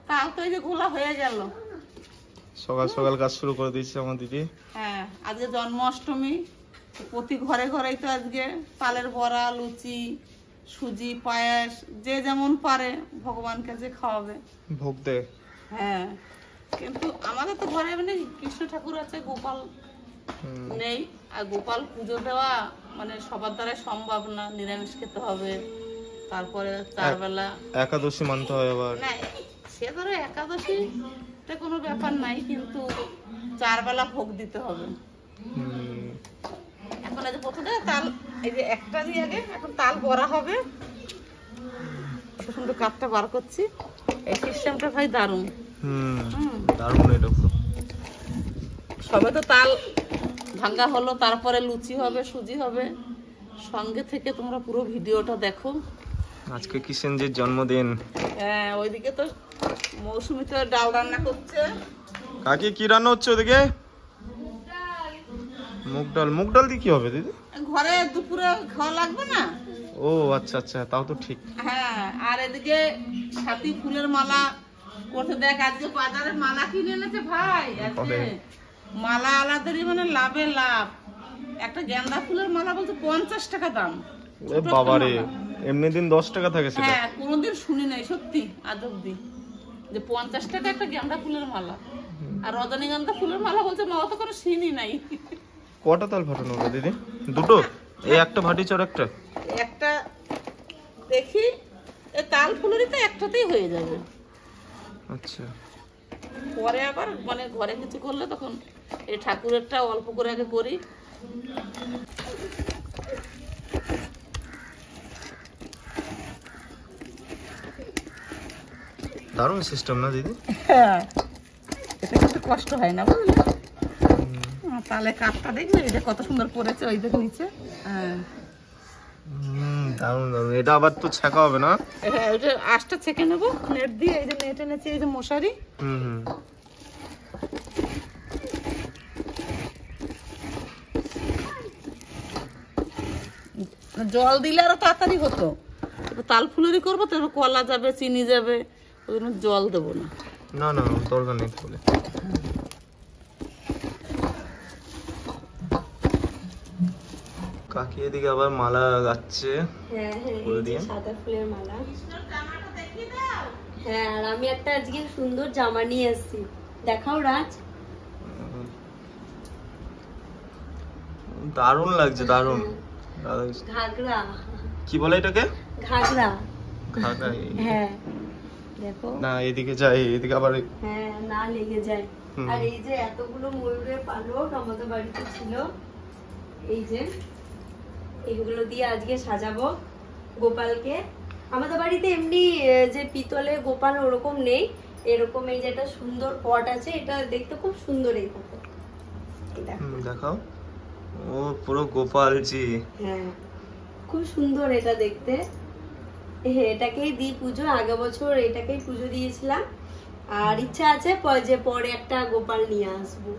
তাল তো এই যে গোলা হয়ে গেল। সকাল সকাল কাজ শুরু করে দিয়েছে আমার দিদি। হ্যাঁ, আজকে জন্মাষ্টমী, প্রতি ঘরে ঘরেই তো আজকে তালের বড়া, লুচি, সুজি, পায়েস, যে যেমন পারে ভগবানকে যে খাওয়াবে, ভোগ দে। হ্যাঁ, কিন্তু আমাদের তো ঘরে মানে কৃষ্ণ ঠাকুর আছে, গোপাল নেই। আর গোপাল পুজো দেওয়া মানে সবার দ্বারা সম্ভব না, নিরামিষ খেতে হবে। তারপরে 4 বেলা একাদশী মানতে হয় আবার। না, সে ধরো একাদশী কোনো ব্যাপার নাই, কিন্তু 4 বেলা ভোগ দিতে হবে। এখন এই যে প্রথমে তাল, এই যে একটা দিয়ে আগে এখন তাল বড়া হবে। কত সুন্দর কাঠটা বার করছি, এই সিস্টেমটা ভাই দারুণ। দারুণ। এটা সবে তো তাল ভাঙ্গা হলো, তারপরে লুচি হবে, সুজি হবে। সঙ্গে থেকে তোমরা পুরো ভিডিওটা দেখো। আজকে কিষেনজির জন্মদিন। হ্যাঁ, ওইদিকে তো মৌসুমি তো ডাল রান্না করছে। কাকি কি রান্না হচ্ছে ওদিকে? মুগ ডাল। মুগ ডাল দিয়ে কি হবে দিদি? ঘরে দুপুরে খাওয়া লাগবে না? ও আচ্ছা আচ্ছা, তাও তো ঠিক। হ্যাঁ, আর এদিকে সাথী ফুলের মালা করতে। দেখ আজকে বাজারে মালা কিনে এনেছে ভাই। আজকে মালা আলাদারই মানে লাভে লাভ। একটা গেন্দা ফুলের মালা বলতে 50 টাকা দাম। বাবারে, এমনি দিন 10 টাকা থাকে সেটা? হ্যাঁ, কোনোদিন শুনি নাই সত্যি আজ অব্দি যে 50 টাকা একটা গেন্দা ফুলের মালা। আর রজনীগন্ধা ফুলের মালা বলছে মা তো কোনো শুনি নাই। কটা তাল ফাটানো হবে দিদি? দুটো? এই একটা ভাটি চড় একটা? একটা দেখি, এই তাল ফুলেরই তো একটাতেই হয়ে যাবে। আচ্ছা, পরে আবার মানে ঘরে কিছু করলে তখন এই ঠাকুরেরটা অল্প করে আগে করি। দারুণ সিস্টেম না দিদি? হ্যাঁ, এটা কিন্তু কষ্ট হয় না বুঝলে। তাহলে কাঠটা দেখবে এটা কত সুন্দর পড়েছে ওই দিকে নিচে। হ্যাঁ, দারুণ দারুণ। এটা আবার তো ছেঁকা হবে না? হ্যাঁ, ওইটা আঁশটা ছেঁকে নেবো নেট দিয়ে। এই যে নেট এনেছি, এই যে মশারি। জল দিলে আরো তাড়াতাড়ি হতো। তাল ফুলেরই করবো তো, কলা যাবে, চিনি যাবে, ওই জন্য জল দেবো না। না না, দরকার নেই তাহলে। কাকি এদিকে আবার মালা গাচ্ছে। সাদা ফুলের মালা। হ্যাঁ, আর আমি একটা আজকে সুন্দর জামা নিয়ে এসেছি, দেখাও রাজ। দারুণ লাগছে, দারুণ। ঘাগরা কি বলে এটাকে? ঘাগরা। ঘাগরা? হ্যাঁ, দেখো না এদিকে যাই, এদিকে আবার। হ্যাঁ, না লেগে যায়। আর এই যে এতগুলো ময়ূরের পালক আমাদের বাড়িতে ছিল, এই যে এইগুলো দিয়ে আজকে সাজাবো গোপালকে। আমাদের বাড়িতে এমনি যে পিতলে গোপাল ওরকম নেই, এরকম এই যে একটা সুন্দর পট আছে, এটা দেখতে খুব সুন্দর। এই পট দেখাও। ও পুরো গোপালজি। হ্যাঁ, খুব সুন্দর এটা দেখতে। এটাকেই দিই পুজো। আগের বছর এটাকেই পুজো দিয়েছিলাম, আর ইচ্ছা আছে যে পরে একটা গোপাল নিয়ে আসবো।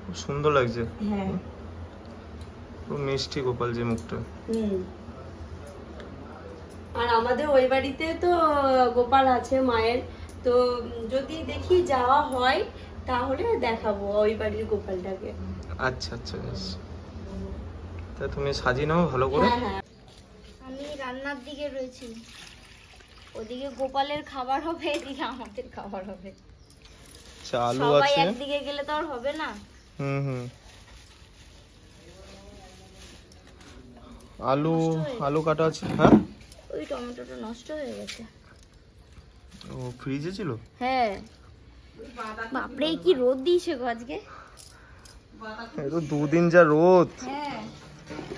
খুব সুন্দর লাগছে। হ্যাঁ, পুরো মিষ্টি গোপালজি মুখটা। আর আমাদের ওই বাড়িতে তো গোপাল আছে মায়ের, তো যদি দেখি যাওয়া হয় তাহলে দেখাবো ওই বাড়ির গোপালটাকে। আচ্ছা আচ্ছা, তা তুমি সাজিয়ে নাও ভালো করে। হ্যাঁ, আমি রান্নার দিকে রয়েছি। ওদিকে গোপালের খাবার হবে, এদিকে আমাদের খাবার হবে। আলু সবাই আছে, একদিকে গেলে তো আর হবে না। আলু আলু কাটা আছে। হ্যাঁ, ওই টমেটোটা নষ্ট হয়ে গেছে। ও ফ্রিজে ছিল? হ্যাঁ, বাপরে কি রোদ দিয়েছে গো আজকে। এই তো 2 দিন যা রোদ। হ্যাঁ,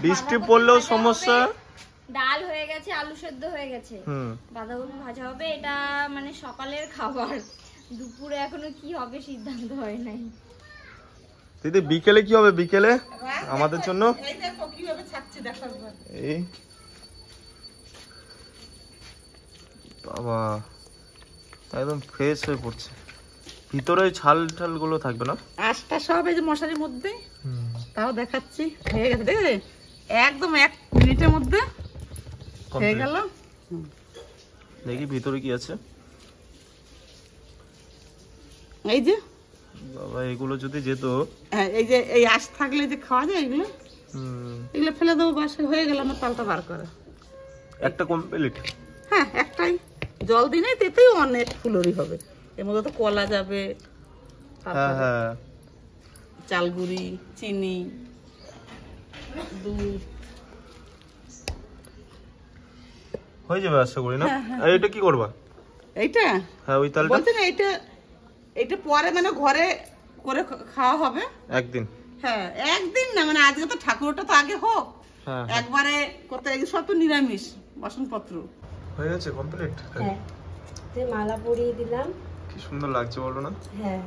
বৃষ্টি পড়লেও সমস্যা। ডাল হয়ে গেছে, আলু সেদ্ধ হয়ে গেছে, বাঁধাকপি ভাজা হবে। এটা মানে সকালের খাবার। দুপুরে এখনো কি হবে সিদ্ধান্ত হয় নাই। দিদি বিকেলে কি হবে? বিকেলে আমাদের জন্য এই দেখো কিভাবে ছাকছি, দেখো একবার। এই বাবা, একদম ফ্রেশ হয়ে পড়ছে। ভিতরে ছাল ঠাল গুলো থাকবে না? আঁশটা সব এই যে মশারির মধ্যে। তাও দেখাচ্ছি, হয়ে গেছে দেখে, একদম 1 মিনিটের মধ্যে হয়ে গেল। দেখি ভিতরে কি আছে। এই যে বাবা এগুলো যদি যেত। হ্যাঁ, এই যে এই আঁশ থাকলে যে খাওয়া যায় এগুলো, এগুলো ফেলে দেবো, বাসে হয়ে গেল আমার তালটা বার করে। একটা কমপ্লিট। হ্যাঁ, একটাই জল দিনে তেতেই অনেক ফুলরি হবে। এর মধ্যে তো কলা যাবে, হ্যাঁ হ্যাঁ, চালগুড়ি, চিনি, দুধ, হয়ে যাবে আশা করি না। আর এটা কি করবা? এইটা হ্যাঁ ওই তালটা বলছি না, এইটা পরে মানে ঘরে করে খাওয়া হবে একদিন। হ্যাঁ, একদিন না, মানে আজকে তো ঠাকুরটা তো আগে হোক, হ্যাঁ একবারে করতে। সব তো নিরামিষ বাসনপত্র। হয়ে গেছে কমপ্লিট। হ্যাঁ, যে মালা পরিয়ে দিলাম। কি সুন্দর লাগছে বলো না? হ্যাঁ,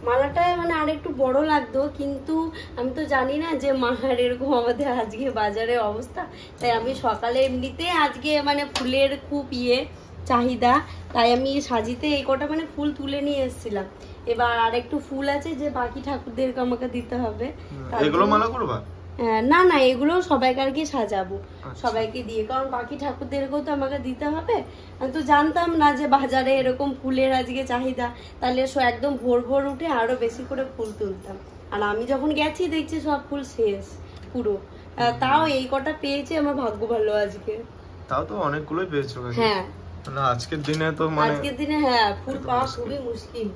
মালাটা মানে আর একটু বড় লাগতো, কিন্তু আমি তো জানি না যে মালার এরকম আমাদের আজকে বাজারে অবস্থা। তাই আমি সকালে এমনিতে আজকে মানে ফুলের খুব চাহিদা, তাই আমি সাজিতে এই কটা মানে ফুল তুলে নিয়ে এসেছিলাম। এবার আর একটু ফুল আছে যে বাকি ঠাকুরদেরকে আমাকে দিতে হবে। এগুলো মালা করবা? না না, এগুলো সবাইকে আর কি সাজাবো, সবাইকে দিয়ে, কারণ বাকি ঠাকুরদেরকেও তো আমাকে দিতে হবে। আমি তো জানতাম না যে বাজারে এরকম ফুলের আজকে চাহিদা, তাহলে একদম ভোর ভোর উঠে আরো বেশি করে ফুল তুলতাম। আর আমি যখন গেছি দেখছি সব ফুল শেষ পুরো। তাও এই কটা পেয়েছি, আমার ভাগ্য ভালো আজকে। তাও তো অনেকগুলোই পেয়েছো। হ্যাঁ, না আজকের দিনে তো মানে আজকের দিনে হ্যাঁ ফুল পাওয়া খুবই মুশকিল।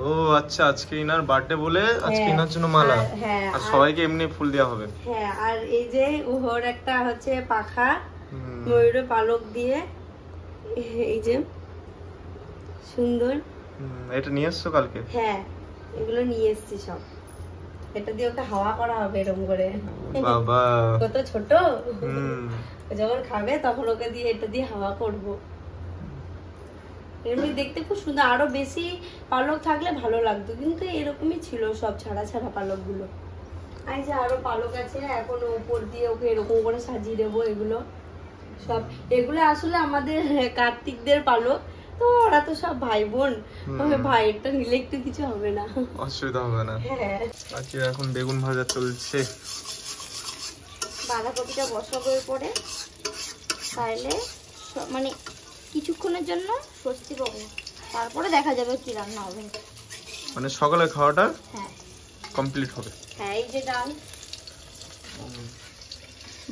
ও আচ্ছা, আজকে ইনার বার্থডে বলে আজকে ইনার জন্য মালা। হ্যাঁ, আর সবাইকে এমনি ফুল দেওয়া হবে। হ্যাঁ, আর এই যে ওর একটা হচ্ছে পাখা, ময়ূরের পালক দিয়ে, এই যে সুন্দর। এটা নিয়ে এসছো কালকে? হ্যাঁ, এগুলো নিয়ে এসেছি সব। এটা দিয়ে ওকে হাওয়া করা হবে এরকম করে। বাবা কত ছোট, ও যখন খাবে তখন ওকে দিয়ে এটা দিয়ে হাওয়া করব। এমনি দেখতে খুব সুন্দর, আরো বেশি পালক থাকলে ভালো লাগতো, কিন্তু এরকমই ছিল সব ছাড়া ছাড়া পালক গুলো। এই যে আরো পালক আছে, এখন উপর দিয়ে ওকে এরকম করে সাজিয়ে দেবো। এগুলো সব, এগুলো আসলে আমাদের কার্তিকদের পালক, তো ওরা তো সব ভাই বোন, ভাইয়েরটা নিলে একটু কিছু হবে না, অসুবিধা হবে না। হ্যাঁ, আজকে এখন বেগুন ভাজা চলছে। বাঁধাকপিটা বসাবো পরে, তাহলে মানে কিছুক্ষণের জন্য স্বস্তি পাবো, তারপরে দেখা যাবে কি রান্না হবে। মানে সকালে খাওয়াটা হ্যাঁ কমপ্লিট হবে। হ্যাঁ, এই যে ডাল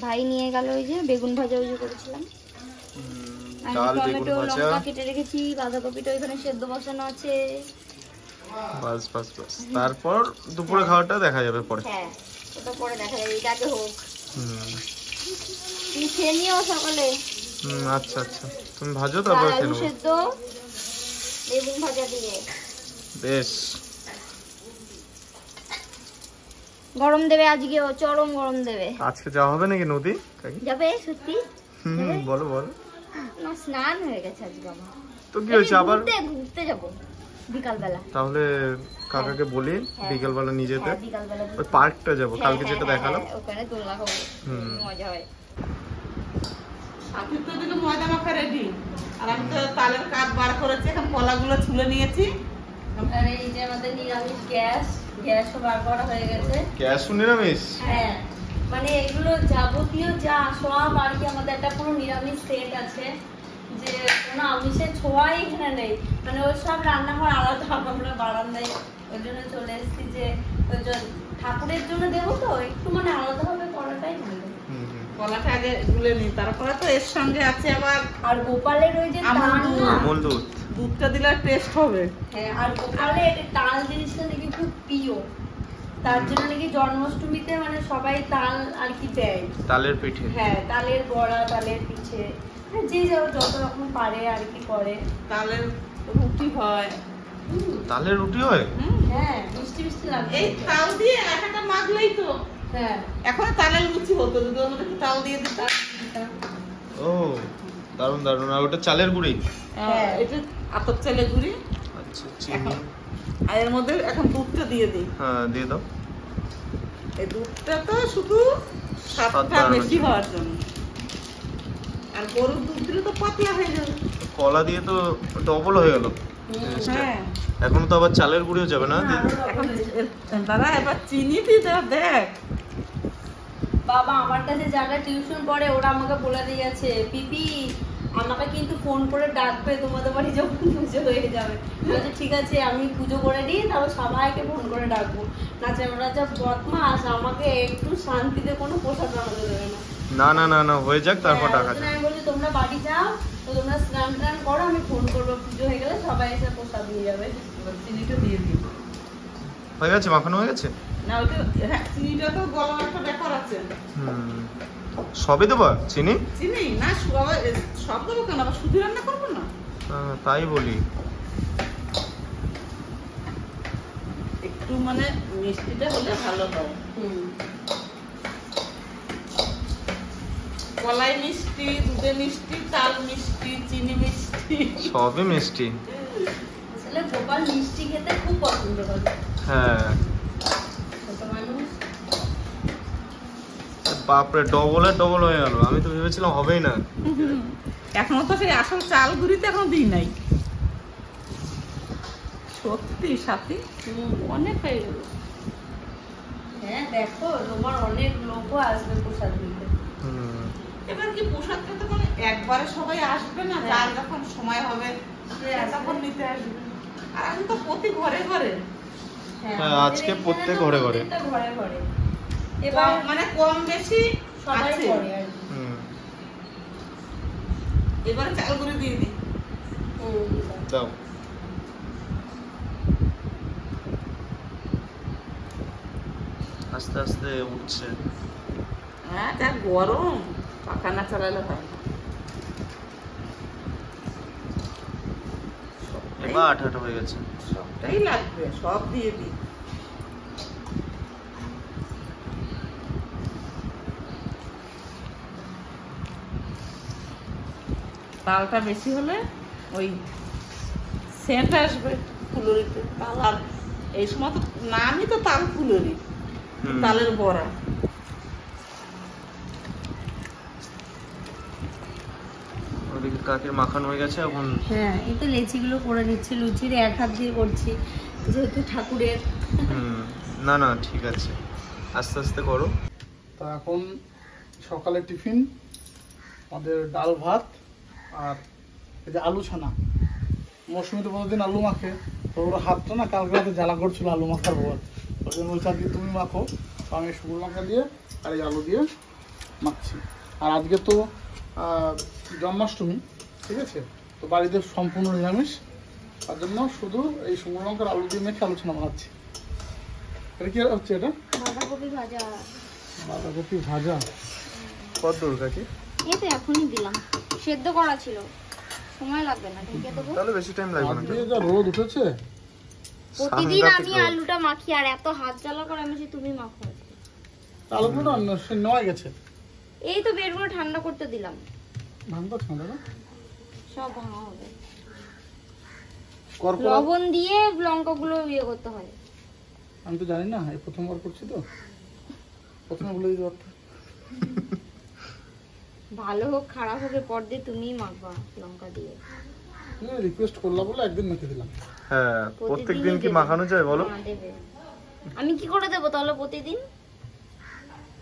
ভাই নিয়ে গেল, ওই যে বেগুন ভাজা ওই যে করেছিলাম, ডাল বেগুন টমেটো ভাজা, লঙ্কা কেটে রেখেছি, বাঁধাকপিটা ওইখানে সেদ্ধ বসানো আছে। বাস বাস বাস। তারপর দুপুরে খাওয়াটা দেখা যাবে পরে। হ্যাঁ, ওটা পরে দেখা যাবে, এটা আগে হোক। তুমি খেয়ে নিও সকালে। আচ্ছা আচ্ছা, তুমি ভাজো তারপর খেয়ে আলু নেবো। সেদ্ধ বেগুন ভাজা দিয়ে। বেশ, গরম দেবে আজকেও, চরম গরম দেবে। আজকে যাওয়া হবে নাকি নদী? যাবে সত্যি? বলো বলো। না, স্নান হয়ে গেছে আজকে আমার। তো কি হয়েছে আবার? ঘুরতে যাবো বিকাল বেলা। তাহলে কাকাকে বলি বিকেল বেলা নিয়ে যেতে। হ্যাঁ, বিকাল বেলা ওই পার্কটা যাবো, কালকে যেটা দেখালাম ওখানে দোলনা খাবো, মজা হয়। সাথে তো দিকে ময়দা মাখা রেডি, আর আমি তো তালের কাপ বার করেছি, এখন কলাগুলো ছুলে নিয়েছি। আর এই যে আমাদের নিরামিষ গ্যাসও বার করা হয়ে গেছে। গ্যাসও নিরামিষ? হ্যাঁ, মানে এগুলো যাবতীয় যা সব আর কি আমাদের একটা পুরো নিরামিষ সেট আছে, যে কোনো আমিষের ছোঁয়াই এখানে নেই। মানে ওই সব রান্নাঘর আলাদা, আমরা বারান্দায় ওই জন্য চলে এসেছি, যে ঠাকুরের জন্য দেবো তো একটু মানে আলাদাভাবে করাটাই ভালো। কলাটা আগে গুলে নিই, তারপরে তো এর সঙ্গে আছে আবার আর গোপালের ওই যে আমল দুধ, দুধটা দিলে টেস্ট হবে। হ্যাঁ, আর গোপালের তাল জিনিসটা নাকি খুব প্রিয়, তার জন্য নাকি জন্মাষ্টমীতে মানে সবাই তাল আর কি দেয়, তালের পিঠে। হ্যাঁ, তালের বড়া, তালের পিঠে, যে যত রকম পারে আর কি করে। তালের রুটি হয়। তালের রুটি হয়? হ্যাঁ, মিষ্টি মিষ্টি লাগে। এই তাল দিয়ে একটা মাখলেই তো। হ্যাঁ, এখন তালের লুচি হতো, যদি ওর মধ্যে একটু তাল দিয়ে দিতাম। ও দারুন দারুন। আর ওটা চালের গুঁড়ি? হ্যাঁ, এটা আতপ চালের গুঁড়ি। আচ্ছা, চিনি। এখন আর এর মধ্যে এখন দুধটা দিয়ে দিই। হ্যাঁ দিয়ে দাও। এই দুধটা তো শুধু স্বাদটা স্বাদটা বেশি হওয়ার জন্য, আর গরুর দুধ দিলে তো পাতলা হয়ে যাবে। কলা দিয়ে তো ডবল হয়ে গেল জিনিসটা। হ্যাঁ, এখন তো আবার চালের গুঁড়িও যাবে না? এখন দাদা এবার চিনি দিতে দেখ। বাবা আমার কাছে যারা টিউশন পড়ে ওরা আমাকে বলে দিয়েছে, পিপি আমাকে কিন্তু ফোন করে ডাকবে তোমাদের বাড়ি যখন পুজো হয়ে যাবে। বলছে ঠিক আছে আমি পুজো করে নিই, তারপর সবাইকে ফোন করে ডাকবো। নাচে ওরা যা বদমাস, আমাকে একটু শান্তিতে কোনো প্রসাদ বানাতে দেবে না। না না না না, হয়ে যাক তারপর টাকা হ্যাঁ, আমি বলছি তোমরা বাড়ি যাও, তো তোমরা স্নান টান করো, আমি ফোন করবো পুজো হয়ে গেলে সবাই এসে প্রসাদ দিয়ে যাবে। এবার চিনিটা দিয়ে দিই। হয়ে গেছে, মাখানো হয়ে গেছে। না ওইটা, হ্যাঁ চিনিটা তো গলার একটা ব্যাপার আছে। সবই দেবো চিনি? চিনি না সব দেবো কেন, আবার শুধু রান্না করবো না? তাই বলি। একটু মানে মিষ্টিটা হলে ভালো হয়। কলাই মিষ্টি, দুধে মিষ্টি, তাল মিষ্টি, চিনি মিষ্টি, সবই মিষ্টি। আসলে গোপাল মিষ্টি খেতে খুব পছন্দ করে। হ্যাঁ ছোট মানুষ। বাপরে, ডবল হয়ে গেল। আমি তো ভেবেছিলাম হবেই না। এখনো তো সেই আসল চাল গুঁড়িতে এখনো দিই নাই। সত্যি সাথী অনেক হয়ে গেল। হ্যাঁ দেখো তোমার অনেক লোকও আসবে প্রসাদ দিতে। এবার কি প্রসাদ খেতে মানে একবারে সবাই আসবে না, যার যখন সময় হবে তখন নিতে আসবে। আর আমি তো প্রতি ঘরে ঘরে, হ্যাঁ, আজকে প্রত্যেক ঘরে ঘরে। ঘরে ঘরে এবার মানে কম বেশি সবাই আছে। করে আর কি। এবার চাল গুঁড়ি দিয়ে দিই। দাও। আস্তে আস্তে উঠছে। হ্যাঁ যা গরম, পাখা না চালালে হয় না। এবার আঠাটা হয়ে গেছে। সবটাই লাগবে, সব দিয়ে দিই। তালটা বেশি হলে ওই সেন্ট আসবে ফুলুরিতে। তাল আর এই সময় তো নামই তো তাল ফুলুরি, তালের বড়া। ওদিকে কাকের মাখানো হয়ে গেছে এখন। হ্যাঁ এই তো লেচিগুলো করে নিচ্ছি, লুচির এক হাত দিয়ে করছি যেহেতু ঠাকুরের। না না ঠিক আছে, আস্তে আস্তে করো। তো এখন সকালে টিফিন আমাদের ডাল ভাত আর এই যে আলু ছানা। মৌসুমি তো প্রতিদিন আলু মাখে, তো ওর হাতটা না কালকে রাতে জ্বালা করছিল আলু মাখার পর, ওই জন্য বলছে আজকে তুমি মাখো। তো আমি শুকনো লঙ্কা দিয়ে আর এই আলু দিয়ে মাখছি। আর আজকে তো জন্মাষ্টমী, ঠিক আছে, তো বাড়িতে সম্পূর্ণ নিরামিষ, তার জন্য শুধু এই শুকনো লঙ্কার আলু দিয়ে মেখে আলু ছানা বানাচ্ছি। এটা কি হচ্ছে? এটা বাঁধাকপি ভাজা। বাঁধাকপি ভাজা। কত দূর কাকি? এই তো এখনই দিলাম, সেদ্ধ করা ছিল, সময় লাগবে না, ঢেকে দেবো। তাহলে বেশি টাইম লাগবে না। আজকে যা রোদ উঠেছে, প্রতিদিন আমি সাংঘাতিক রোদ। আলুটা মাখি আর এত হাত জ্বালা করে আমি যে তুমি মাখো আজকে। আলুগুলো নেওয়া গেছে। এই তো বেরগুলো ঠান্ডা করতে দিলাম, ভাঙতো ঠান্ডা না? সব ভাঙা হবে। করকরা লবণ দিয়ে লঙ্কাগুলো ইয়ে করতে হয়। আমি তো জানি না, এই প্রথমবার করছি তো, প্রথমে বলে দিতে পারতাম। ভালো হোক খারাপ হোক পর দিয়ে তুমিই মাখবা লঙ্কা দিয়ে। তুমি রিকোয়েস্ট করলা বলে একদিন মেখে দিলাম। হ্যাঁ, প্রত্যেকদিন কি দেবে। মাখানো যায় বলো? হ্যাঁ, দেবে। আমি কি করে দেবো তাহলে প্রতিদিন?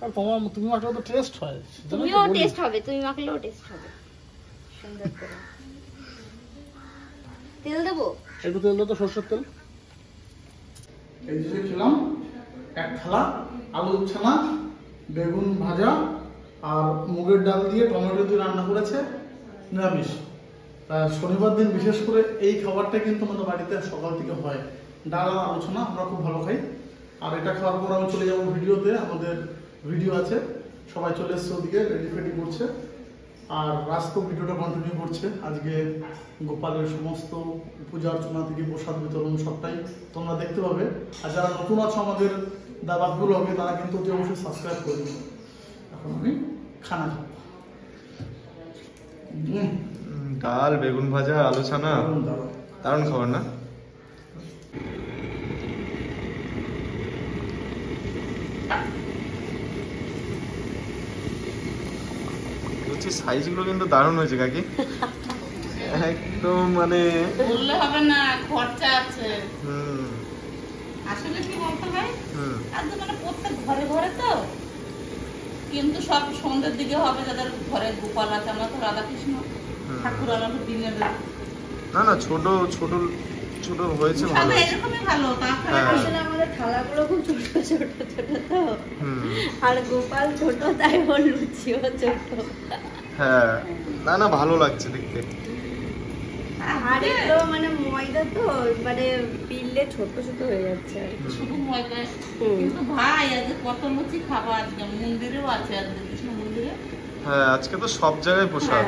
আর তুমি মাখলে তো টেস্ট হয়, সেজন্য তো তুমিও বলি। টেস্ট হবে, তুমি মাখলেও টেস্ট হবে সুন্দর করে। তেল দেবো? একটু তেল দাও তো, সরষের তেল। এই যে খেলাম এক থালা আলু ছানা, বেগুন ভাজা আর মুগের ডাল দিয়ে টমেটো দিয়ে রান্না করেছে নিরামিষ। তা শনিবার দিন বিশেষ করে এই খাবারটা কিন্তু আমাদের বাড়িতে সকাল থেকে হয়, ডাল আর আলু ছানা। আমরা খুব ভালো খাই। আর এটা খাওয়ার পর আমি চলে যাবো ভিডিওতে, আমাদের ভিডিও আছে, সবাই চলে এসছে ওদিকে, রেডি ফেডি করছে। আর রাস্তা ভিডিওটা কন্টিনিউ করছে। আজকে গোপালের সমস্ত পূজা অর্চনা থেকে প্রসাদ বিতরণ সবটাই তোমরা দেখতে পাবে। আর যারা নতুন আছো আমাদের দাবাতগুলো হবে, তারা কিন্তু অতি অবশ্যই সাবস্ক্রাইব করে দিবে। এখন আমি খানা খাবো। ডাল, বেগুন ভাজা, আলু ছানা, দারুণ খাবার না? লুচির সাইজগুলো কিন্তু দারুণ হয়েছে কাকি, একদম মানে বললে হবে না, খরচা আছে। আসলে কি বলতে হয়, একদম মানে প্রত্যেক ঘরে ঘরে তো, কিন্তু সব সন্ধ্যের দিকে হবে যাদের ঘরে গোপাল আছে। আমরা তো রাধাকৃষ্ণ, ঠাকুর আমাকে দিনে দেবে। না না, ছোট ছোট ছোট হয়েছে ভালো তাহলে হয়েছে। এরকমই ভালো, তাছাড়া হ্যাঁ। আসলে আমাদের থালাগুলো খুব ছোট ছোট ছোট তো, হুম। আর গোপাল ছোট তাই ওর লুচিও ছোট। হ্যাঁ, না না ভালো লাগছে দেখতে। আর এগুলো মানে ময়দা তো মানে পিললে ছোট ছোট হয়ে যাচ্ছে আর কি। শুধু ময়দা। হুম। কিন্তু ভাই আজকে কত লুচি খাবো, আজকে মন্দিরেও আছে, আজকে কৃষ্ণ মন্দিরে। হ্যাঁ, আজকে তো সব জায়গায় প্রসাদ।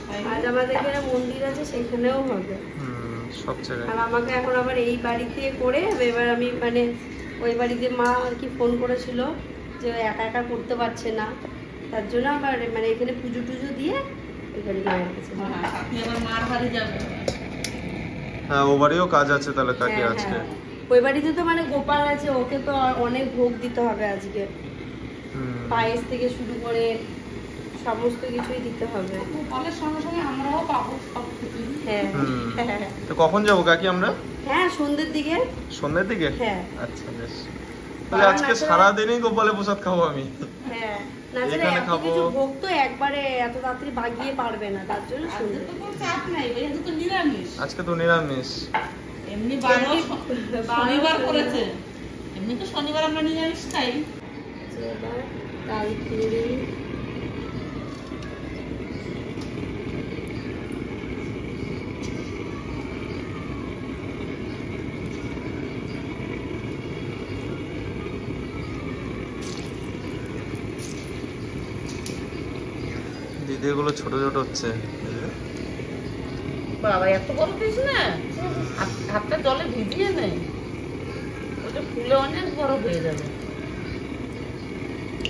হ্যাঁ, আজ আমাদের এখানে মন্দির আছে, সেখানেও হবে। হুম, সব জায়গায়। আর আমাকে এখন আবার এই বাড়িতে করে এবার আমি মানে ওই বাড়িতে মা আর কি ফোন করেছিল যে একা একা করতে পারছে না, তার জন্য আবার মানে এখানে পুজো টুজো দিয়ে এখানে মায়ের কাছে যাবো। হ্যাঁ, আপনি আবার মার বাড়ি যাবেন। হ্যাঁ, ও বাড়িও কাজ আছে তাহলে কাকি হ্যাঁ, আজকে। হ্যাঁ। ওই বাড়িতে তো মানে গোপাল আছে, ওকে তো অনেক ভোগ দিতে হবে আজকে, হুম। পায়েস থেকে শুরু করে সমস্ত কিছুই দিতে হবে। গোপালের সঙ্গে সঙ্গে আমরাও পাবো সব কিছু। হ্যাঁ হুম। হ্যাঁ তো কখন যাবো কাকি আমরা? হ্যাঁ, সন্ধ্যের দিকে। সন্ধ্যের দিকে? হ্যাঁ। আচ্ছা বেশ। তাহলে আজকে সারাদিনই গোপালে প্রসাদ খাবো আমি। হ্যাঁ, না জানি এখানে এত খাবো। কিছু ভোগ তো একবারে এত তাড়াতাড়ি বাগিয়ে পারবে না, তার জন্য আজকে সন্ধ্যে। তো কোনো চাপ নাই, আজকে তো নিরামিষ। আজকে তো নিরামিষ। এমনি শনিবার করেছে, এমনি তো শনিবার আমরা নিরামিষ খাই। এবার ডাল পুরি, দিদি এগুলো ছোট ছোট হচ্ছে। বাবা এত বড় পিস না, হাতটা জলে ভিজিয়ে নেই, ওটা ফুলে অনেক বড় হয়ে যাবে।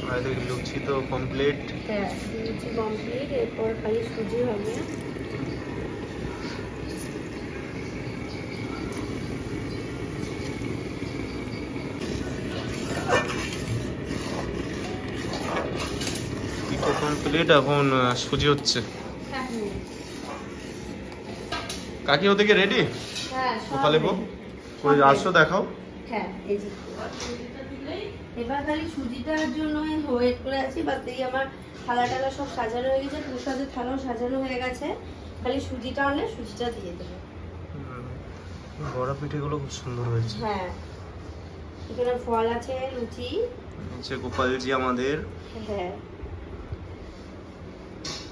আর দেখি লুচি তো কমপ্লিট। হ্যাঁ লুচি কমপ্লিট, এরপর খালি সুজি হবে। পিঠে কমপ্লিট, এখন সুজি হচ্ছে। কাকি ওদিকে রেডি? হ্যাঁ সব গোপালে ভোগ কই সব আসো দেখাও। হ্যাঁ এই যে এবার খালি সুজিটার জন্য ওয়েট করে আছি, বাদেই আমার থালা টালা সব সাজানো হয়ে গেছে, প্রসাদের থালাও সাজানো হয়ে গেছে, খালি সুজিটা আনলে সুজিটা দিয়ে দেবো। বড়া পিঠেগুলো খুব সুন্দর হয়েছে। হ্যাঁ, এখানে ফল আছে, লুচি। নিচে গোপালজি আমাদের। হ্যাঁ,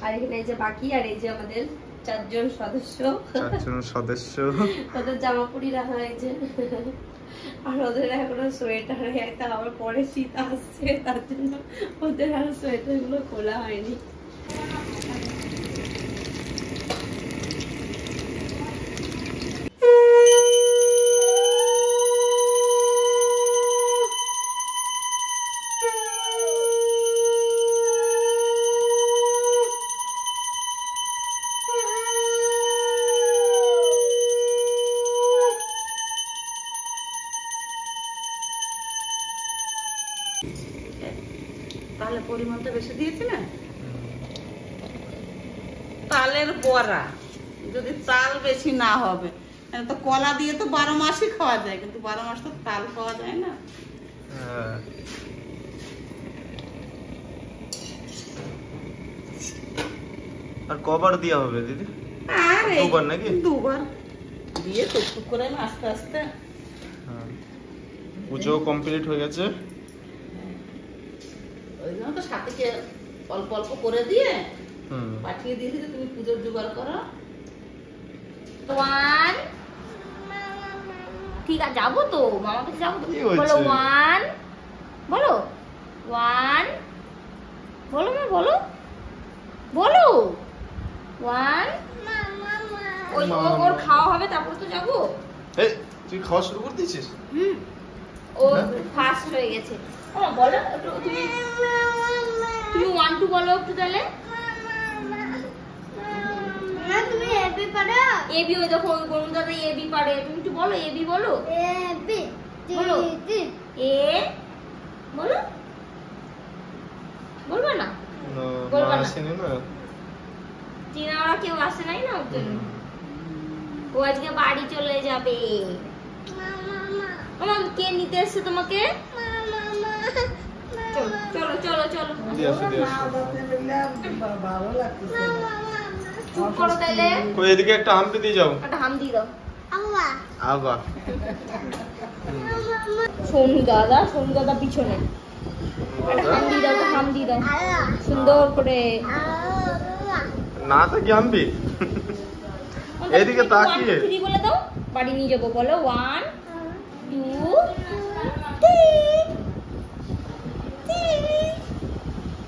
আর এখানে এই যে বাকি, আর এই যে আমাদের 4 জন সদস্য, 4 জন সদস্য। ওদের জামাপুরি রাখা হয়েছে, আর ওদের এখনো সোয়েটার একটা আবার পরে শীত আসছে, তার জন্য ওদের আর সোয়েটার গুলো খোলা হয়নি। তাহলে পরিমাণটা বেশি দিয়েছি না। তালের বড়া, যদি চাল বেশি না হবে, তো কলা দিয়ে তো 12 মাসই খাওয়া যায়, কিন্তু 12 মাস তো তাল পাওয়া যায় না। হ্যাঁ। আর কবার দেওয়া হবে দিদি? আর এই দুবার নাকি? দুবার দিয়ে টুকটুক করে আমি আস্তে আস্তে। হ্যাঁ। পুজো কমপ্লিট হয়ে গেছে। ওই জন্য তো সাথীকে অল্প অল্প করে দিয়ে হুম। পাঠিয়ে দিয়েছি যে তুমি পুজোর জোগাড় করো। 1 ঠিক আছে, যাবো তো মামার কাছে, যাবো তো। কি হয়েছে? বলো 1, বলো 1, বলো মা, বলো বলো 1। ওই ওর খাওয়া হবে, তারপর তো যাবো। এই তুই খাওয়া শুরু করে দিয়েছিস? ও ফাস্ট হয়ে গেছে। ও বলো একটু, তুমি 1 2 বলো একটু তাহলে। না তুমি এবি পারো? এবি, ওই দেখো গরুন দাদা এবি পারে, তুমি একটু বলো এবি বলো। এবি বলো। টি এ বলো, বলবে না? না, বলবা মা না। আসেনি না। চীনা ওরা কেউ আসে নাই না, ওর জন্য। ও আজকে বাড়ি চলে যাবে। মামা কে নিতে এসছে তোমাকে? চলো চলো চলো চলো। দিয়ে আসো, দিয়ে আসো। ভালো লাগতেছে। চুপ করো তাইলে। কই এদিকে একটা হাম্পি দিয়ে যাও। একটা হাম দিয়ে দাও। আম্মা আগা সোনু দাদা পিছনে। একটা হাম দিয়ে দাও, একটা হাম দিয়ে দাও সুন্দর করে। না থাকি হাম্পি এদিকে তাকিয়ে 1 2 3 বলে দাও, বাড়ি নিয়ে যাবো। বলো 1 2 3।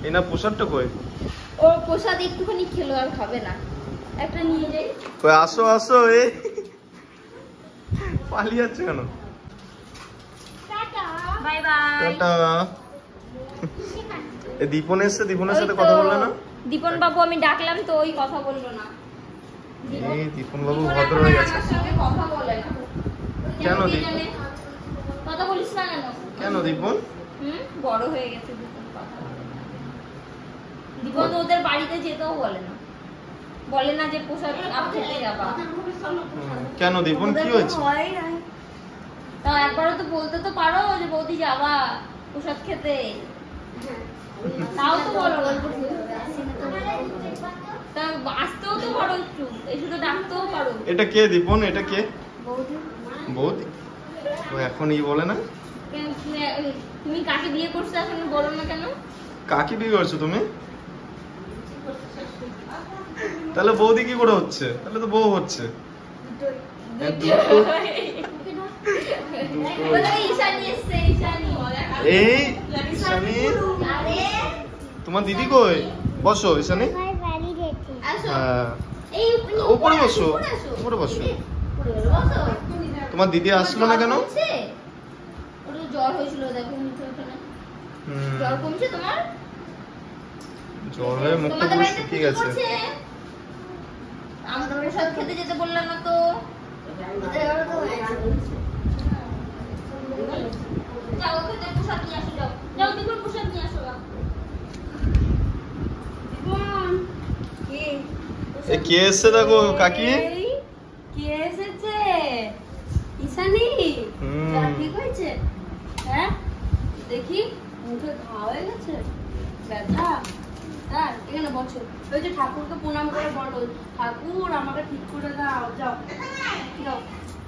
এনা পোশাকটা কই? ওর প্রসাদ একটুখানি খেলো, আর খাবে না। একটা নিয়ে যাই। কই আসো আসো, এ পালিয়ে যাচ্ছে কেন? Bye bye. টাটা। এ দীপন এসছে, দীপনের সাথে কথা বললে না? দীপন বাবু আমি ডাকলাম তো ওই কথা বললো না। এই দীপন বাবু দীপন ভদ্র এখন হয়ে গেছে। আমার সঙ্গে কথা বলে না। কেন কে দীপন? জানে? কথা বলিস না কেন? কেন দীপন? বড় হয়ে গেছে দীপন। কথা দীপন তো ওদের বাড়িতে যেতেও বলে না। বলে না যে প্রসাদ আপ খেতে যাবা। কেন দীপন কি হয়েছে? তা একবারও তো বলতে তো পারো যে বৌদি যাবা প্রসাদ খেতে। তাও তো বলো। তা আসতেও তো পারো, একটু এসে তো ডাকতেও পারো। এটা কে দীপন? এটা কে? বৌদি। বৌদি? ও এখন ই বলে না? তুমি কাকে বিয়ে করছো এখন বলো না কেন? কাকে বিয়ে করছো তুমি? তাহলে বৌদি কি করে হচ্ছে? তাহলে তো বউ হচ্ছে। হ্যাঁ, দুটো। বলো ঈশানী এসছে, ঈশানী। এই ঈশানী, আরে তোমার দিদি কই? বসো ঈশানী। আমার বাড়ি গেছে আসো। হ্যাঁ এই উপরে বসো, উপরে আসো। উপরে বসো। উপরে বসো। তোমার দিদি আসলো না কেন? ওর তো জ্বর হয়েছিল, দেখো মুখে ওখানে। জ্বর কমছে তোমার? জ্বর হয়ে মুখটা তোমাদের পুরো বাড়িতে শুকিয়ে কি গেছে। করছে? আমরা প্রসাদ খেতে যেতে বললাম না তো। যাও ওখানে প্রসাদ নিয়ে আসো, যাও যাও দেখুন প্রসাদ নিয়ে আসো। এ কে এসছে দেখো কাকি? কে এসেছে? ঈশানী হুম। যা ঠিক হয়েছে? হ্যাঁ দেখি মুখে ঘা হয়ে গেছে, ব্যথা। হ্যাঁ এখানে বসো। ওই যে ঠাকুরকে প্রণাম করে বলো, ঠাকুর আমাকে ঠিক করে দাও। যাও যাও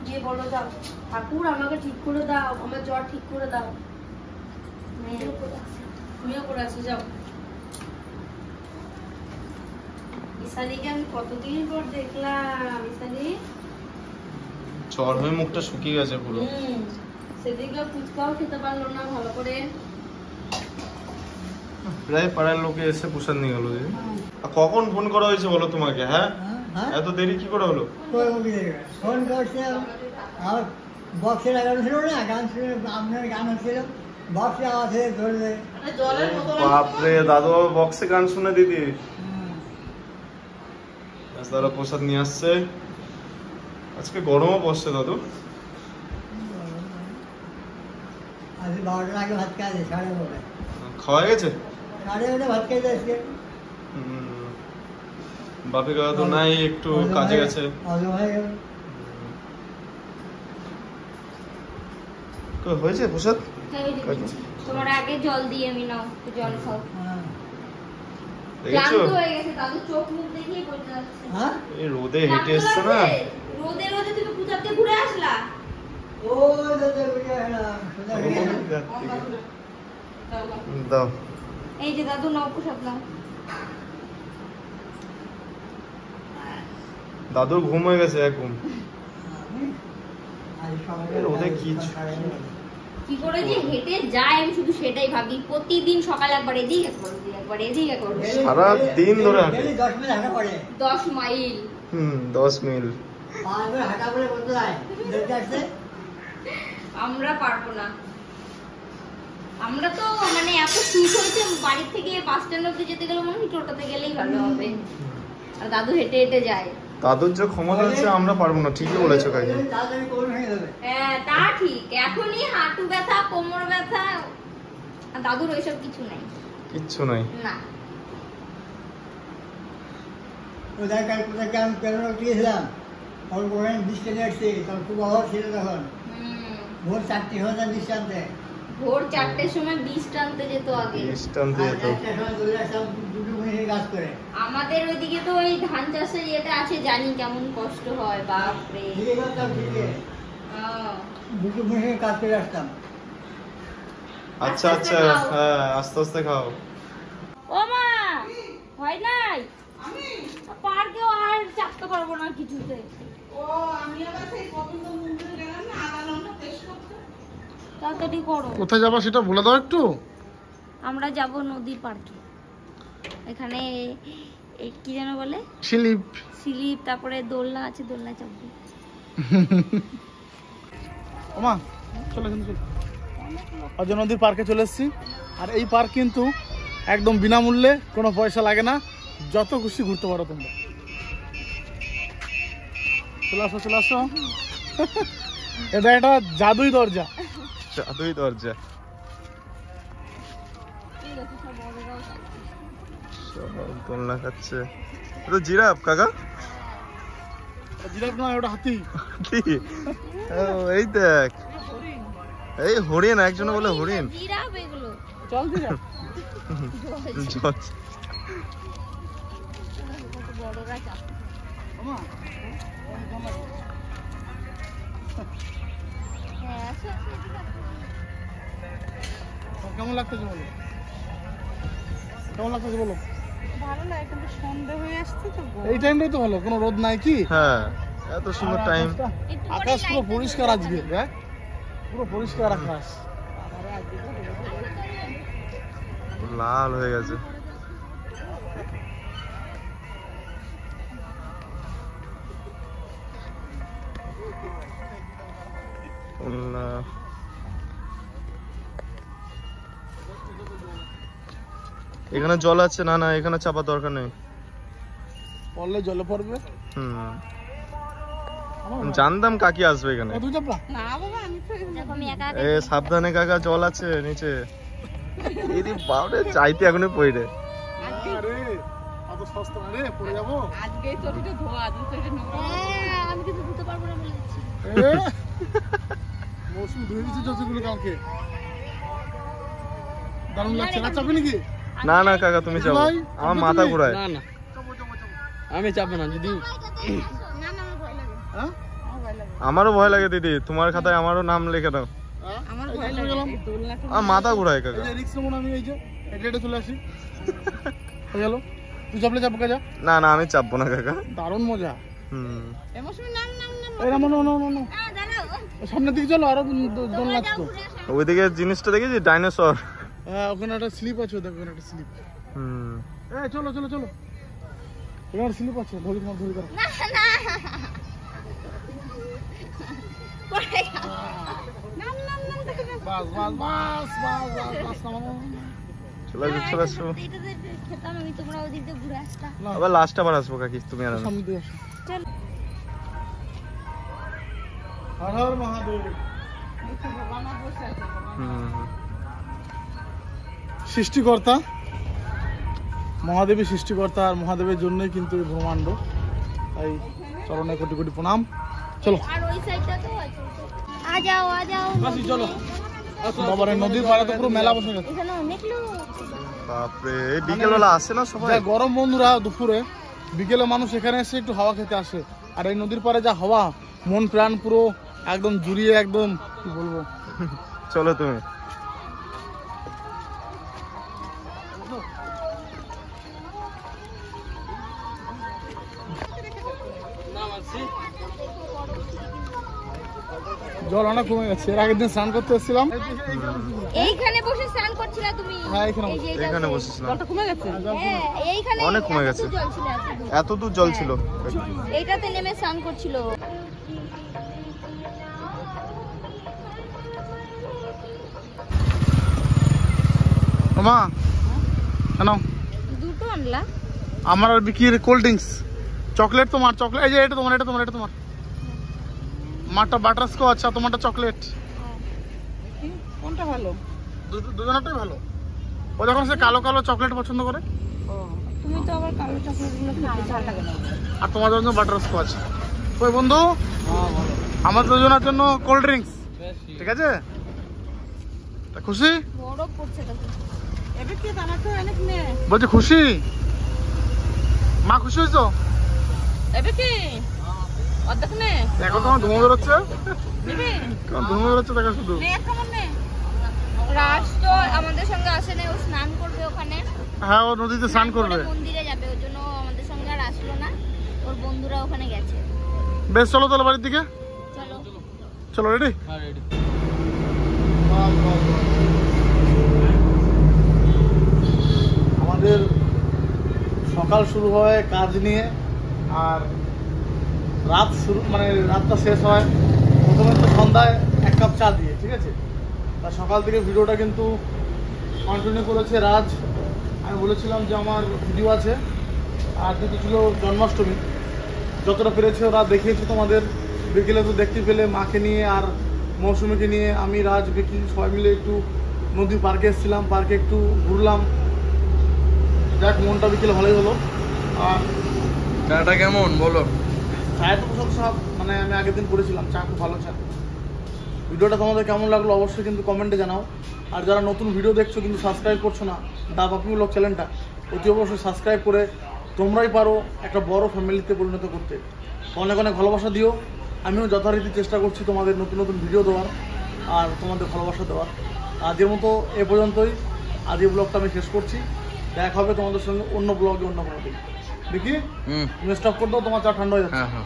গিয়ে বলো, যাও ঠাকুর আমাকে ঠিক করে দাও, আমার জ্বর ঠিক করে দাও। তুমিও করে আসো, যাও। ঈশানীকে আমি কতদিন পর দেখলাম। ঈশানী জ্বর হয়ে মুখটা শুকিয়ে গেছে পুরো। সেদিনকে ফুচকাও খেতে পারলো না ভালো করে। প্রায় পাড়ার লোকে এসে প্রসাদ নিয়ে গেল। আর কখন ফোন করা হয়েছে বলো তোমাকে? হ্যাঁ এত দেরি কি করে হলো? ফোন করছিলাম, আর বক্সে লাগানো ছিল না, গান শুনে আপনার গান হচ্ছিল, বক্সে আওয়াজ হয়ে ধরবে। জলের বোতল বাপরে, দাদু বাবা বক্সে গান শুনে দিদি দাদা প্রসাদ নিয়ে আসছে। আজকে গরমও পড়ছে দাদু। আজকে 12টার আগে ভাত খাওয়া যায়, 9:30। খাওয়া গেছে? 9:30 ভাত খেয়ে যাচ্ছে। বাপি কাকা তো নাই, একটু কাজে গেছে। অজম হয়ে গেল। কই হয়েছে প্রসাদ? তোমার আগে জল দিয়ে আমি নাও, একটু জল খাও। হ্যাঁ। দেখেছো ক্লান্ত হয়ে গেছে দাদু, চোখ মুখ দেখিয়ে বলতে যাচ্ছে। হ্যাঁ এই রোদে হেঁটে এসছে না। রোদে রোদে তুমি পূজাতে ঘুরে আসলা। ও দাদা বুঝে গেলাম, সোজা হয়ে গেল। দাও এই যে দাদু নাও প্রসাদ নাও। দাদুর ঘুম হয়ে গেছে এখন। আজ সকালে রোদে কি কি করে যে হেঁটে যায় আমি শুধু সেটাই ভাবি। প্রতিদিন সকালে একবার এদিক একবার ওদিক, একবার এদিক একবার ওদিক। সারা দিন ধরে হাঁটে। ডেলি 10 মিনিট হাঁটা পড়ে। 10 মাইল। 10 মিল। 5 মিনিট হাঁটা পড়ে বলতে হয় দেখতে আসছে। আমরা পারবো না। আমরা তো মানে এত সুখ হয়েছে, বাড়ির থেকে বাস স্ট্যান্ড অব্দি যেতে গেলে মনে হয় টোটোতে গেলেই ভালো হবে। আর দাদু হেঁটে হেঁটে যায়। দাদুর যে ক্ষমতা আছে আমরা পারবো না, ঠিকই বলেছো কাকি। তাড়াতাড়ি কোল ভেঙে দেবে। হ্যাঁ তা ঠিক। এখনই হাঁটু ব্যথা, কোমর ব্যথা, আর দাদুর ওইসব কিছু নাই। কিচ্ছু নাই। না কোথায় কাল কোথায় আমি কেন গিয়েছিলাম, ওর বলেন বৃষ্টি নিয়ে আসছি, তখন খুব অভাব ছিল তখন। ভোর 4টে হয়ে বৃষ্টি আনতে। ভোর 4টের সময় বীজ টানতে যেত আগে। টানতে যেত। 1টার সময় চলে আসতাম, দুটো মিনিটে কাজ করে। আমাদের ওইদিকে তো ওই ধান চাষের ইয়েটা আছে, জানি কেমন কষ্ট হয়, বাপরে। ফিরে করতাম, ফিরে হ্যাঁ। 2 মিনিটে কাজ করে আসতাম। আচ্ছা আচ্ছা, হ্যাঁ আস্তে আস্তে খাও। ও মা, হয় নাই পার্কেও আর চাপতে পারবো না কিছুতে। ও আমি আবার সেই গোবিন্দ মন্দিরে গেলাম না আদা লঙ্কা পেস্ট করতে। তাড়াতাড়ি করো। কোথায় যাবা সেটা বলে দাও একটু। আমরা যাব নদীর পার্কে। এখানে কি যেন বলে, স্লিপ। স্লিপ, তারপরে দোলনা আছে, দোলনা চাপবো। ওমা চলে চলে অজয় নদীর পার্কে চলে এসেছি। আর এই পার্ক কিন্তু একদম বিনামূল্যে, কোনো পয়সা লাগে না, যত খুশি ঘুরতে পারো তোমরা। চলে আসো চলে আসো। এটা একটা জাদুই দরজা। জাদুই দরজা। সব দোলনা খাচ্ছে। এটা তো জিরাফ কাকা। জিরাফ না, ওটা হাতি। কি? ও, এই দেখ, এই হরিণ, একজনে বলে হরিণ। জিরাফ এগুলো। চল জিরাফ। জল। বড়রা চাপ। ওমা, হ্যাঁ, আসো, আসো, এদিকে আসো। কেমন লাগতেছে বলো, কেমন লাগতেছে বলো। ভালো লাগে কিন্তু সন্ধ্যা হয়ে আসছে তো এই টাইমটাই তো ভালো, কোনো রোদ নাই কি। হ্যাঁ, এত সুন্দর টাইম। আকাশ পুরো পরিষ্কার আজকে, দেখ পুরো পরিষ্কার আকাশ। লাল হয়ে গেছে। এখানে জল আছে? না না, এখানে চাপা দরকার নেই। পড়লে জলে পড়বে। জানতাম কাকি আসবে এখানে। তুই চাপলা না বাবা, আমি তো দেখো আমি একা এ সাবধানে কাকা, জল আছে নিচে। এদি বাবরে চাইতে এখনই পড়ে। আরে অত সস্তা না রে, পড়ে যাবো। আজকে চটিটা ধোয়া, তুমি তো এটা নোংরা। হ্যাঁ, আমি কিন্তু ধুতে পারবো না বলে দিচ্ছি। মৌসুমি ধুয়ে দিচ্ছে জলগুলো কালকে। দারুণ লাগছে না, চাপে নাকি? না না কাকা, তুমি যাও, আমার মাথা ঘোরায়। না না, আমি চাপবো না। যদি হ্যাঁ আমারও ভয় লাগে দিদি, তোমার খাতায় আমারও নাম লিখে দাও। আমার ভয় লাগে এই দোলনাটা। আমার মাথা ঘোরায় এই কাকা। যে রিক্স নেবো না আমি, এই যে হেঁটে চলে আসি। হয়ে গেল, তুই চাপলে চাপ কাজা। না না, আমি চাপবো না কাকা। দারুণ মজা। এমসমি নাম নাম নাম। এই রামন সামনের দিকে চলো, আরো দোল লাগতো। ওইদিকে জিনিসটা দেখেছি, ডাইনোসর। হ্যাঁ, ওখানে একটা স্লিপ আছে, দেখো ওখানে একটা স্লিপ। এই চলো চলো চলো, এখানে স্লিপ আছে, ধরি তোমার ধরি করো। না না, নাম নাম নাম দেখে নাও। বাস বাস বাস বাস বাস বাস নামানো। চলে আসো চলে আসো। এটাতে খেতাম আমি, তোমরা ওদিক দিয়ে ঘুরে আসতাম। না, আবার লাস্ট আবার আসবো কাকি, তুমি আর আমি। সামনে দিয়ে আসো। চল। হর হর মহাদেব। বাবা বসে আছে বাবা। সৃষ্টিকর্তা মহাদেবী, সৃষ্টিকর্তা আর মহাদেবের জন্যই কিন্তু এই ব্রহ্মাণ্ড। তাই চরণে কোটি কোটি প্রণাম। চলো আর ওই সাইডটা তো আছে। আ যাও আ যাও। আসি, চলো। বাবারে নদীর পাড়ে তো পুরো মেলা বসে গেছে। এখানে অনেক লোক। বাপরে, এই বিকেলবেলা আসে না সবাই? যা গরম বন্ধুরা, দুপুরে বিকেলে মানুষ এখানে এসে একটু হাওয়া খেতে আসে। আর এই নদীর পাড়ে যা হাওয়া, মন প্রাণ পুরো একদম জুড়িয়ে, একদম কি বলবো। চলো তুমি। জল অনেক কমে গেছে। এর আগের দিন স্নান করতে এসেছিলাম। এইখানে বসে স্নান করছিলা তুমি? হ্যাঁ, এখানে এই যে এখানে বসেছিলাম। জলটা কমে গেছে। হ্যাঁ, এইখানে অনেক কমে গেছে। এতদূর জল ছিল, এতদূর। এত দূর জল ছিল। এইটাতে নেমে স্নান করছিল। মা কেন দুটো আনলা? আমার আর বিকির কোল্ড ড্রিঙ্কস, চকলেট তোমার, চকলেট এই যে এটা তোমার, এটা তোমার, এটা তোমার। আমারটা বাটারস্কচ আর তোমারটা চকলেট। কোনটা ভালো? দুজনেরটাই ভালো। ও যখন সে কালো কালো চকলেট পছন্দ করে, তুমি তো আবার কালো চকলেটগুলো খেতে ঝাল লাগে না। আর তোমার জন্য বাটারস্কচ। ওই বন্ধু, আমার দুজনের জন্য কোল্ড ড্রিঙ্কস, ঠিক আছে? তা খুশি? বরফ পড়ছে তো। এবে কি আমার তো অনেক নে। বলছি খুশি? মা খুশি হয়েছো? এবে কি অর্ধেক নে এখন তোমার ধুমো বেরোচ্ছে, নিবি ধুমো বেরোচ্ছে দেখা শুধু। নে কেমন নে রাজ তো আমাদের সঙ্গে আসে না, ও স্নান করবে ওখানে, হ্যাঁ ও নদীতে স্নান করবে। মন্দিরে যাবে, ওর জন্য ও আমাদের সঙ্গে আর আসলো না, ওর বন্ধুরা ওখানে গেছে। বেশ চলো তাহলে বাড়ির দিকে চলো চলো, রেডি? হ্যাঁ রেডি। আমাদের সকাল শুরু হয় কাজ নিয়ে, আর রাত শুরু মানে রাতটা শেষ হয় প্রথমে তো সন্ধ্যায় 1 কাপ চা দিয়ে, ঠিক আছে? তা সকাল থেকে ভিডিওটা কিন্তু কন্টিনিউ করেছে রাজ। আমি বলেছিলাম যে আমার ভিডিও আছে, আর যেহেতু ছিল জন্মাষ্টমী, যতটা পেরেছে ওরা দেখিয়েছে তোমাদের। বিকেলে তো দেখতে পেলে মাকে নিয়ে আর মৌসুমীকে নিয়ে আমি, রাজ, বিকি সবাই মিলে একটু নদী পার্কে এসেছিলাম, পার্কে একটু ঘুরলাম। দেখ মনটা বিকেলে ভালোই হলো। আর চাটা কেমন বলো? চায়ের তো প্রশংসা, মানে আমি আগের দিন করেছিলাম, চা খুব ভালো চা। ভিডিওটা তোমাদের কেমন লাগলো অবশ্যই কিন্তু কমেন্টে জানাও। আর যারা নতুন ভিডিও দেখছো কিন্তু সাবস্ক্রাইব করছো না, দা বাপি ব্লগ চ্যানেলটা অতি অবশ্যই সাবস্ক্রাইব করে তোমরাই পারো একটা বড় ফ্যামিলিতে পরিণত করতে। অনেক অনেক ভালোবাসা দিও। আমিও যথারীতি চেষ্টা করছি তোমাদের নতুন নতুন ভিডিও দেওয়ার আর তোমাদের ভালোবাসা দেওয়ার। আজকের মতো এ পর্যন্তই, আজকের ব্লগটা আমি শেষ করছি। দেখা হবে তোমাদের সঙ্গে অন্য ব্লগে অন্য কোনো দিন। দেখি তুমি স্টপ করে দাও, তোমার চা ঠান্ডা হয়ে যাচ্ছে। হ্যাঁ হ্যাঁ।